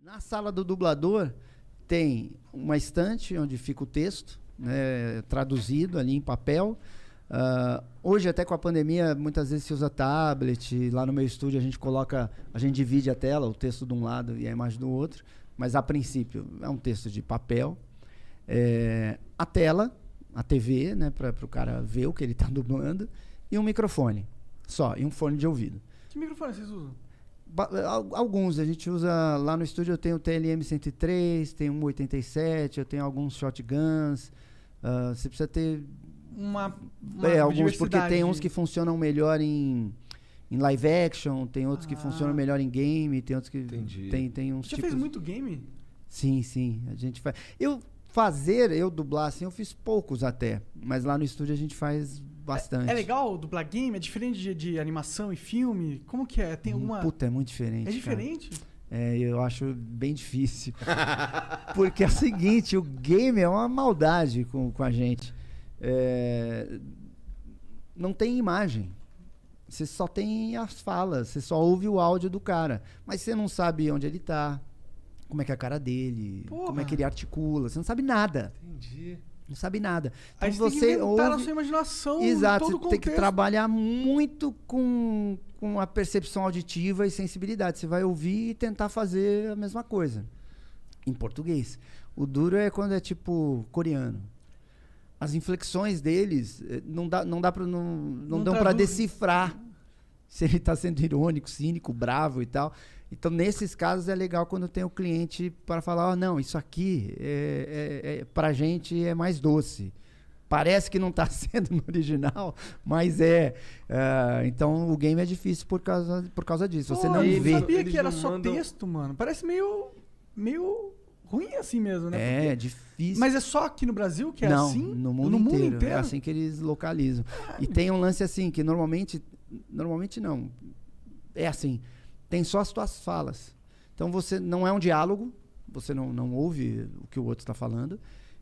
Na sala do dublador tem uma estante onde fica o texto, né, traduzido ali em papel. Hoje, até com a pandemia, muitas vezes se usa tablet. Lá no meu estúdio a gente divide a tela, o texto de um lado e a imagem do outro. Mas a princípio é um texto de papel. A tela, a TV, né, para o cara ver o que ele está dublando, e um microfone só, e um fone de ouvido. Que microfone vocês usam? Alguns, a gente usa lá no estúdio. Eu tenho o TLM-103, tenho um 87, eu tenho alguns shotguns. Você precisa ter uma alguns, porque tem uns que funcionam melhor em live action, tem outros que funcionam melhor em game, tem outros que tem uns Você tipos... fez muito game? Sim, a gente faz. Eu dublar assim, eu fiz poucos até, mas lá no estúdio a gente faz bastante. É legal dublar game? É diferente de animação e filme? Como que é? Tem alguma... Puta, é muito diferente. É diferente? Cara. Eu acho bem difícil. Porque é o seguinte, o game é uma maldade com a gente. Não tem imagem. Você só tem as falas, você só ouve o áudio do cara. Mas você não sabe onde ele tá, como é que é a cara dele, como é que ele articula. Você não sabe nada. Entendi. Não sabe nada. Então aí você tem que inventar na sua imaginação. Exato, todo o você contexto. tem que trabalhar muito com a percepção auditiva e sensibilidade. Você vai ouvir e tentar fazer a mesma coisa. Em português. O duro é quando é tipo coreano. As inflexões deles não dão pra decifrar se ele tá sendo irônico, cínico, bravo e tal. Então, nesses casos, é legal quando tem o cliente para falar, não, isso aqui pra gente é mais doce. Parece que não tá sendo no original, mas é. Então, o game é difícil por causa disso. Você não vê. Eu sabia que era só texto, mano. Parece meio ruim assim mesmo, né? É difícil. Mas é só aqui no Brasil que é não, assim? No mundo inteiro. É assim que eles localizam. E tem um lance assim, que normalmente não. É assim, tem só as tuas falas. Então você não é um diálogo, você não ouve o que o outro está falando,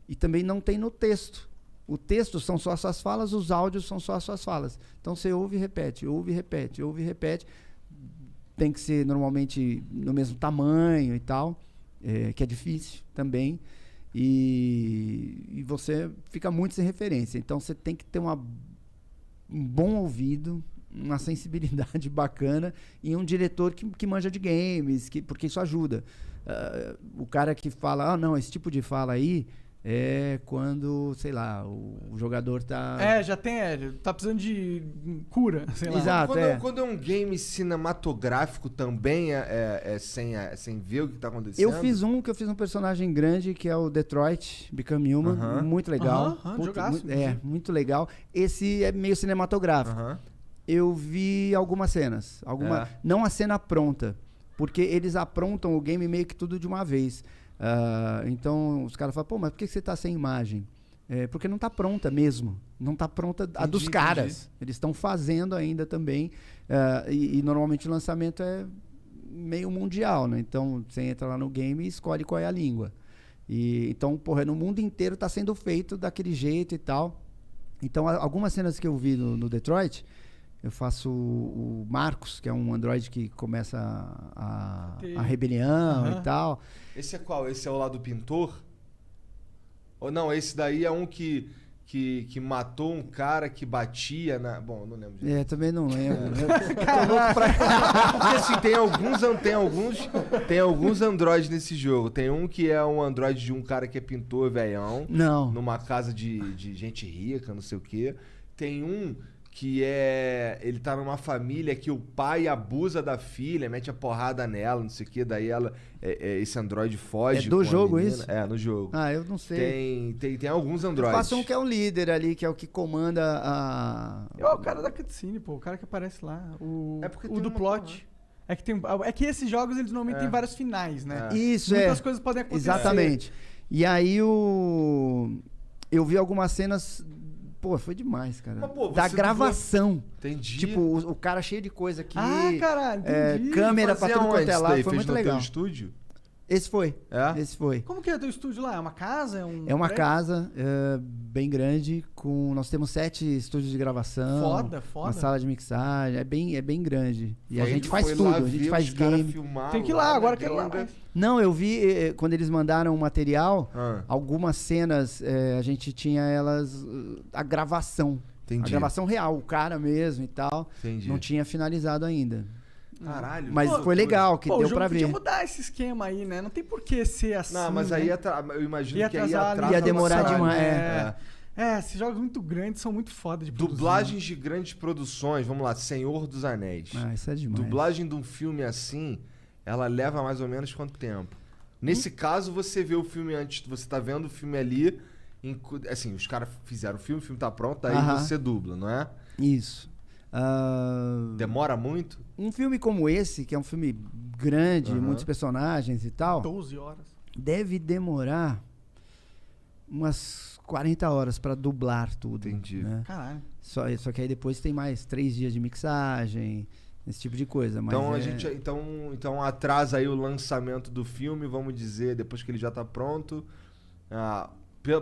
e também não tem no texto. O texto são só as suas falas, os áudios são só as suas falas. Então você ouve e repete, ouve e repete, ouve e repete. Tem que ser normalmente no mesmo tamanho e tal, que é difícil também. E você fica muito sem referência. Então você tem que ter um bom ouvido, uma sensibilidade bacana e um diretor que manja de games, porque isso ajuda. O cara que fala, não, esse tipo de fala aí é quando, sei lá, o jogador tá... tá precisando de cura, sei lá. Exato, quando é um game cinematográfico também sem ver o que tá acontecendo? Eu fiz um personagem grande, que é o Detroit Become Human, muito legal. Muito legal. Esse é meio cinematográfico. Eu vi algumas cenas, não a cena pronta, porque eles aprontam o game meio que tudo de uma vez. Então os caras falam, mas por que você tá sem imagem? Porque não tá pronta mesmo. Não tá pronta a dos caras. Eles estão fazendo ainda também. E normalmente o lançamento é meio mundial, né? Então você entra lá no game e escolhe qual é a língua. Então, no mundo inteiro tá sendo feito daquele jeito e tal. Então, algumas cenas que eu vi no Detroit, eu faço o Marcos, que é um androide que começa a rebelião e tal. Esse é qual? Esse é o lá do pintor? Ou não, esse daí é um que matou um cara que batia na... Bom, eu não lembro disso. Também não lembro. Porque assim, tem alguns androides nesse jogo. Tem um que é um androide de um cara que é pintor velhão. Não. Numa casa de gente rica, não sei o quê. Tem um que ele tá numa família que o pai abusa da filha, mete a porrada nela, não sei o que, daí esse androide foge. É do jogo isso? É, no jogo. Eu não sei. Tem alguns androides. Eu faço um que é um líder ali, que é o que comanda a... É o cara da cutscene, pô, o cara que aparece lá, o do plot. É que esses jogos, eles normalmente têm vários finais, né? Isso, Muitas coisas podem acontecer. Exatamente. E aí eu vi algumas cenas... Pô, foi demais, cara. Mas, da gravação. Entendi. Tipo, o cara cheio de coisa aqui. Caralho, entendi. Câmera pra tudo quanto é lado. Foi muito legal. Teu estúdio? Esse foi. Esse foi. Como que é o teu estúdio lá? É uma casa? É uma casa bem grande. Nós temos 7 estúdios de gravação. Foda. Uma sala de mixagem. É bem grande. E a gente faz foi tudo. Lá, a gente faz game. Tem que ir lá, agora quero ir lá. Não, eu vi quando eles mandaram o material, algumas cenas, a gente tinha elas, a gravação. Entendi. A gravação real, o cara mesmo e tal. Entendi. Não tinha finalizado ainda. Caralho. Mas foi legal, que deu pra ver. Podia mudar esse esquema aí, né? Não tem por que ser assim. Não, mas aí eu imagino que aí ia demorar demais. Esses jogos muito grandes são muito foda de produzir. Dublagens de grandes produções, vamos lá, Senhor dos Anéis. Isso é demais. Dublagem de um filme assim, ela leva mais ou menos quanto tempo? Nesse caso, você vê o filme antes, você tá vendo o filme ali, assim, os caras fizeram o filme tá pronto, aí você dubla, não é? Isso. Demora muito? Um filme como esse, que é um filme grande, muitos personagens e tal... 12 horas. Deve demorar umas 40 horas pra dublar tudo. Entendi. Né? Caralho. Só que aí depois tem mais 3 dias de mixagem, esse tipo de coisa. Mas então a gente então atrasa aí o lançamento do filme, vamos dizer, depois que ele já tá pronto.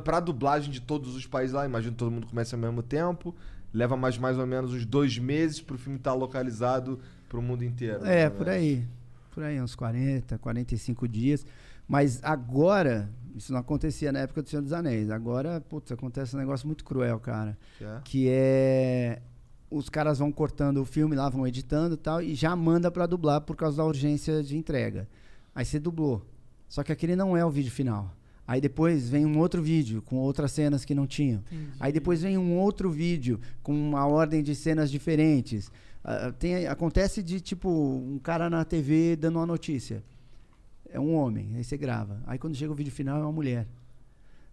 Pra dublagem de todos os países lá, imagino que todo mundo começa ao mesmo tempo. Leva mais ou menos uns 2 meses pro filme estar localizado pro mundo inteiro. Por aí. Por aí, uns 40, 45 dias. Mas agora, isso não acontecia na época do Senhor dos Anéis. Agora, putz, acontece um negócio muito cruel, cara. Que é... Os caras vão cortando o filme lá, vão editando e tal, e já manda pra dublar por causa da urgência de entrega. Aí você dublou. Só que aquele não é o vídeo final. Aí depois vem um outro vídeo com outras cenas que não tinham. Entendi. Aí depois vem um outro vídeo com uma ordem de cenas diferentes. Acontece de, tipo, um cara na TV dando uma notícia. É um homem, aí você grava. Aí quando chega o vídeo final é uma mulher.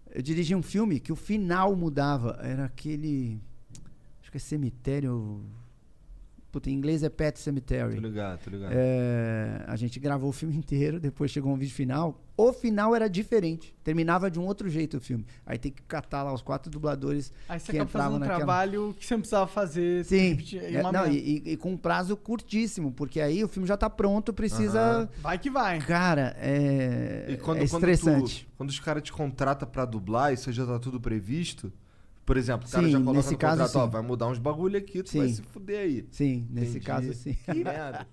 Eu dirigi um filme que o final mudava. Era aquele... Acho que é Cemitério... Puta, em inglês é Pet Cemetery. Tô ligado. A gente gravou o filme inteiro, depois chegou um vídeo final. O final era diferente. Terminava de um outro jeito o filme. Aí tem que catar lá os 4 dubladores. Aí você acaba fazendo um trabalho que você não precisava fazer. Sim. E com um prazo curtíssimo, porque aí o filme já tá pronto, precisa... Vai que vai. Cara, é estressante. Quando os caras te contratam pra dublar, isso já tá tudo previsto... Por exemplo, o cara já coloca nesse no caso, contrato, vai mudar uns bagulho aqui, tu vai se fuder aí. Sim, nesse caso, sim. Que merda.